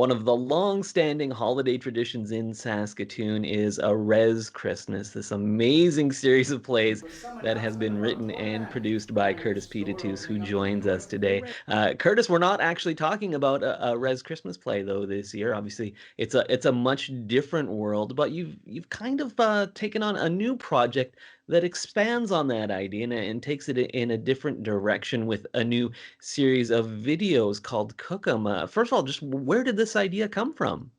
One of the long-standing holiday traditions in Saskatoon is a Res Christmas, this amazing series of plays that has been written and produced by Curtis Peetiteuse, who joins us today. Curtis, we're not actually talking about a Res Christmas play though this year. Obviously, it's a much different world, but you've kind of taken on a new project that expands on that idea and takes it in a different direction with a new series of videos called Kohkam. First of all, just where did this idea come from?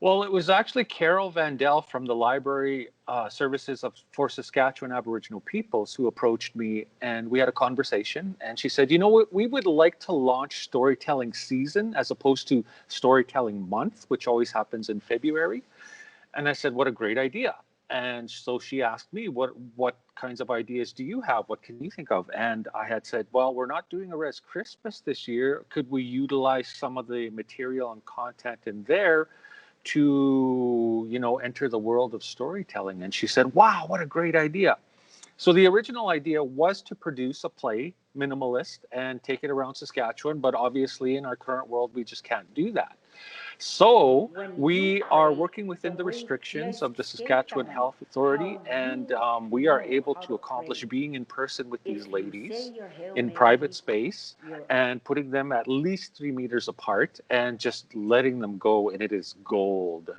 Well, it was actually Carol Vandell from the Library Services for Saskatchewan Aboriginal Peoples who approached me, and we had a conversation. And she said, "You know what? We would like to launch storytelling season as opposed to storytelling month, which always happens in February." And I said, "What a great idea!" And so she asked me, "What kinds of ideas do you have? What can you think of?" And I had said, "Well, we're not doing a Res Christmas this year. Could we utilize some of the material and content in there to, enter the world of storytelling?" And she said, "Wow, what a great idea." So the original idea was to produce a play, minimalist, and take it around Saskatchewan. But obviously, in our current world, we just can't do that. So we are working within the restrictions of the Saskatchewan Health Authority, and we are able to accomplish being in person with these ladies in private space and putting them at least 3 meters apart and just letting them go, and it is gold.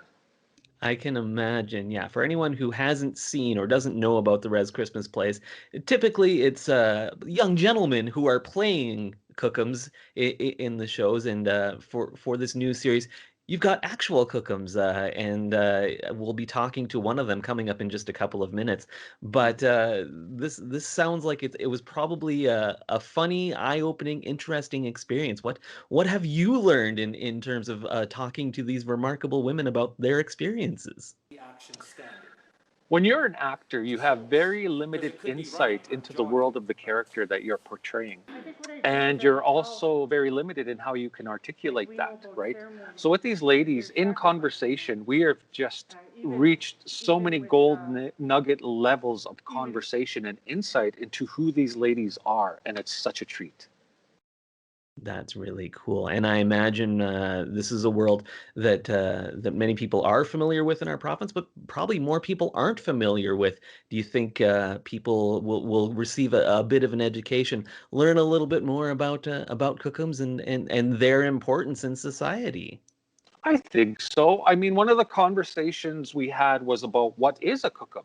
I can imagine, yeah. For anyone who hasn't seen or doesn't know about the Res Christmas plays, typically it's young gentlemen who are playing Kookums in the shows, and for this new series, you've got actual Kookums, and we'll be talking to one of them coming up in just a couple of minutes. But this sounds like it was probably a funny, eye-opening, interesting experience. What have you learned in terms of talking to these remarkable women about their experiences? When you're an actor, you have very limited insight into the world of the character that you're portraying. And you're also very limited in how you can articulate that, right? So with these ladies in conversation, we have just reached so many nugget levels of conversation and insight into who these ladies are, and it's such a treat. That's really cool, and I imagine this is a world that many people are familiar with in our province, but probably more people aren't familiar with. Do you think people will receive a bit of an education, learn a little bit more about Kookums and their importance in society? I think so. I mean, one of the conversations we had was about what is a cookum.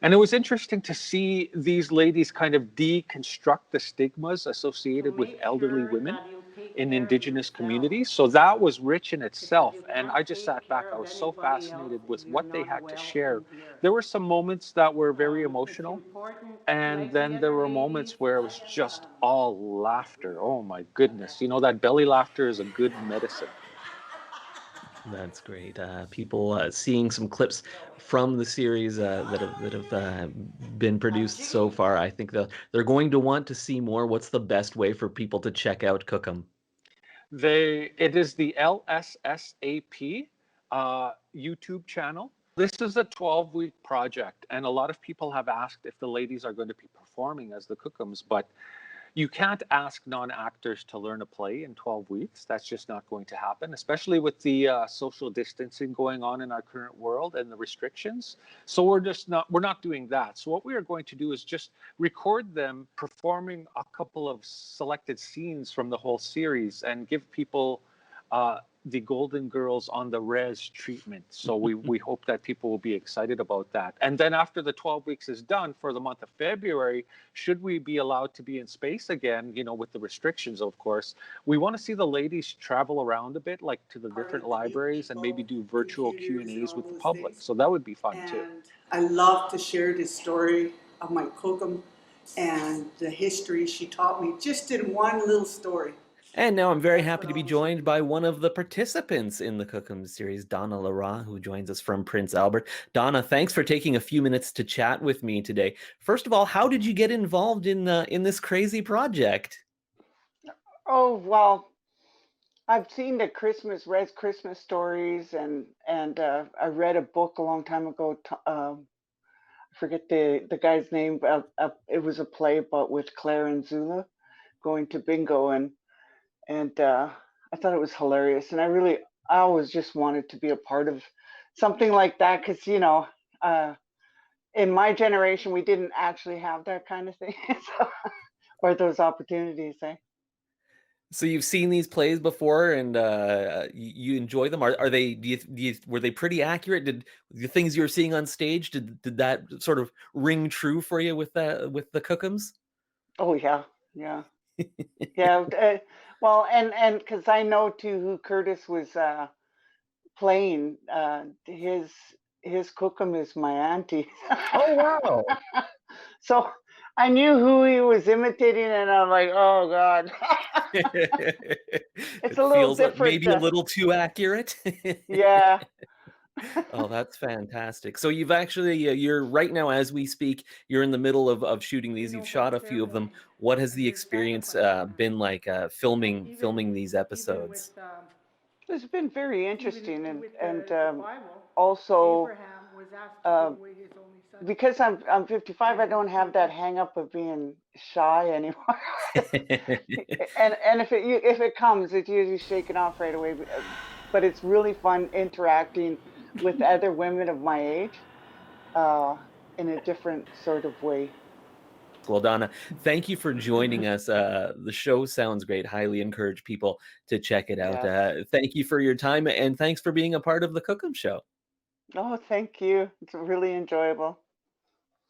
And it was interesting to see these ladies kind of deconstruct the stigmas associated with elderly women in Indigenous communities. So that was rich in itself. And I just sat back. I was so fascinated with what they had to share. There were some moments that were very emotional. And then there were moments where it was just all laughter. Oh my goodness. That belly laughter is a good medicine. That's great. People seeing some clips from the series that have been produced so far. I think they're going to want to see more. What's the best way for people to check out Cookham? It is the LSSAP YouTube channel. This is a 12-week project, and a lot of people have asked if the ladies are going to be performing as the Kohkams, but you can't ask non-actors to learn a play in 12 weeks. That's just not going to happen, especially with the social distancing going on in our current world and the restrictions. So we're not doing that. So what we are going to do is just record them performing a couple of selected scenes from the whole series and give people the Golden Girls on the Res treatment. So we hope that people will be excited about that. And then after the 12 weeks is done for the month of February, should we be allowed to be in space again, with the restrictions, of course, we want to see the ladies travel around a bit, like to the different libraries and maybe do virtual Q&As with the public. So that would be fun too. And I love to share this story of my Kohkam and the history she taught me just in one little story. And now I'm very happy to be joined by one of the participants in the Kohkam series, Donna LERAT, who joins us from Prince Albert. Donna, thanks for taking a few minutes to chat with me today. First of all, how did you get involved in this crazy project? Oh, well, I've seen the Res Christmas stories, and I read a book a long time ago. I forget the guy's name. It was a play about with Claire and Zula going to bingo, and I I thought it was hilarious, and I always just wanted to be a part of something like that because in my generation we didn't actually have that kind of thing, so, or those opportunities. Eh? So you've seen these plays before, and you enjoy them. Are they? Were they pretty accurate? Did the things you were seeing on stage did that sort of ring true for you with the Kookums? Oh yeah, yeah, yeah. Well, and because I know too who Curtis was playing. His Kohkam is my auntie. Oh wow! So I knew who he was imitating, and I'm like, oh God. It's It a little feels like different. maybe a little too accurate. Yeah. Oh, that's fantastic. So you've actually, you're right now as we speak, you're in the middle of shooting these. You've shot a few of them. What has the experience been like filming these episodes? It's been very interesting, and also um, because I'm 55, I don't have that hang up of being shy anymore. And if it comes, it's usually shaken off right away. But it's really fun interacting with other women of my age uh, in a different sort of way. Well, Donna, thank you for joining us. The show sounds great. Highly encourage people to check it out. Yes. Thank you for your time, and thanks for being a part of the Cookham Show. Oh, thank you. It's really enjoyable.